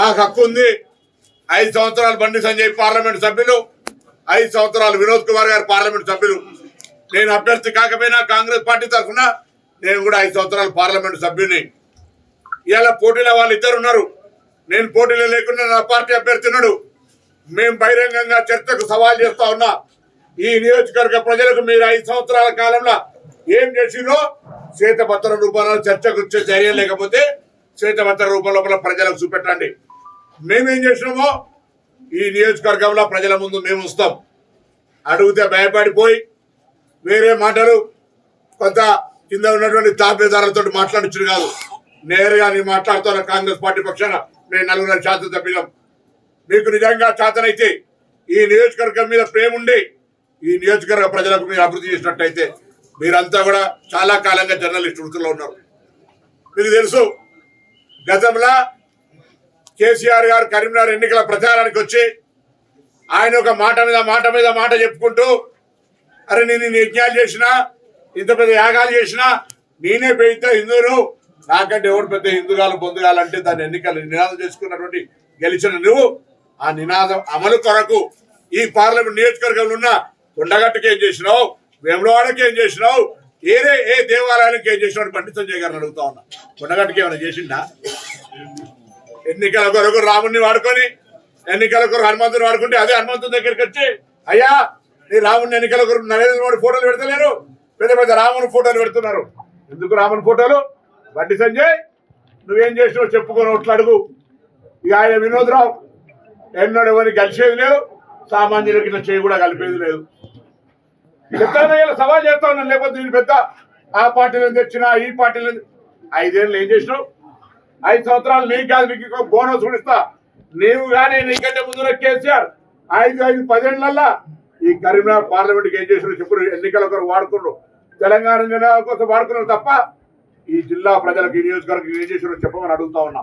మాకు హక్కు ఉంది. 5 సంవత్సరాలు బండి సంజయ్ పార్లమెంట్ సభ్యులు, 5 సంవత్సరాలు వినోద్ కుమార్ గారు పార్లమెంట్ సభ్యులు. నేను అభ్యర్థి కాకపోయినా కాంగ్రెస్ పార్టీ తరఫున నేను కూడా 5 సంవత్సరాలు పార్లమెంట్ సభ్యుని. ఇలా పోటీలో వాళ్ళు ఇద్దరు ఉన్నారు. నేను పోటీలో లేకుండా నా పార్టీ అభ్యర్థి ఉన్నాడు. మేము బహిరంగంగా చర్చకు సవాల్ చేస్తా ఉన్నా. ఈ నియోజకవర్గ ప్రజలకు మీరు 5 సంవత్సరాల కాలంలో ఏం చేసినో శ్వేతపత్ర రూపంలో చర్చకు వచ్చే ధైర్యం లేకపోతే శ్వేతపత్ర రూపంలో ప్రజలకు చూపెట్టండి. మేమేం చేసినామో ఈ నియోజకవర్గంలో ప్రజల ముందు మేము వస్తాం. అడిగితే భయపడిపోయి వేరే మాటలు కొంత కింద ఉన్నటువంటి తాపేదారులతో మాట్లాడించు కాదు. నేరుగా నేను మాట్లాడుతున్న కాంగ్రెస్ పార్టీ పక్షాన నేను 4 శాసనసభ్యులం. మీకు నిజంగా చేతనైతే ఈ నియోజకవర్గం మీద ప్రేమ ఉండి ఈ నియోజకవర్గ ప్రజలకు మీరు అభివృద్ధి చేసినట్టయితే మీరంతా కూడా చాలా కాలంగా జర్నలిస్ట్ వృత్తిలో ఉన్నారు. మీకు తెలుసు గతంలో కేసీఆర్ గారు కరీంనగర్ ఎన్నికల ప్రచారానికి వచ్చి ఆయన ఒక మాట చెప్పుకుంటూ అరే నేను యజ్ఞాలు చేసినా ఇంత పెద్ద యాగాలు చేసినా నేనే పెద్ద హిందువును, నాకంటే ఎవరు పెద్ద హిందుగాలు పొందుగాలంటే దాన్ని ఎన్నికలు నినాదం చేసుకున్నటువంటి గెలిచిన నువ్వు ఆ నినాదం అమలు కొరకు ఈ పార్లమెంట్ నియోజకవర్గంలో ఉన్న కొండగట్టుకు ఏం చేసినావు, వేములవాడకి ఏం చేసినావు, ఏ దేవాలయానికి ఏం చేసినావు బండి సంజయ్ గారిని అడుగుతా ఉన్నా. కొండగట్టుకి ఏమైనా చేసిండా? ఎన్నికల కొరకు రాముడిని వాడుకొని ఎన్నికల కొరకు హనుమంతుని వాడుకుంటే అదే హనుమంతుని దగ్గరికి వచ్చి అయ్యా నీ రాముడిని ఎన్నికల కొరకు నరేంద్ర మోడీ ఫోటోలు పెడతలేరు, పెద్ద రాముని ఫోటోలు పెడుతున్నారు. ఎందుకు రాముని ఫోటోలు? బండి సంజయ్ నువ్వేం చేసినావు చెప్పుకొని ఒట్లు అడుగు. ఇక ఆయన వినోద్రావు ఎన్నడూ ఎవరిని కలిసేది లేదు, సామాన్యులకి ఇట్లా చేయి కూడా కలిపేది లేదు. చెప్తాను ఇలా సవాల్ చేస్తా ఉన్నాను. లేకపోతే నేను పెద్ద ఆ పార్టీలో తెచ్చినా ఈ పార్టీలో 5 ఏళ్ళు ఏం చేసినావు? 5 సంవత్సరాలు నీకు కాదు, నీకు బోనస్ ఇస్తా. నీవు కానీ నీకంటే ముందు కేసీఆర్ 10 ఏళ్ళల్లా ఈ కరీంనగర్ పార్లమెంట్కి ఏం చేసినావు చెప్పు. ఎన్నికల కొరకు వాడుకున్నారు, తెలంగాణ కోసం వాడుకున్నారు తప్ప ఈ జిల్లా ప్రజలకు ఈ నియోజకవర్గం ఏం చేసినారో చెప్పమని అడుగుతా ఉన్నా.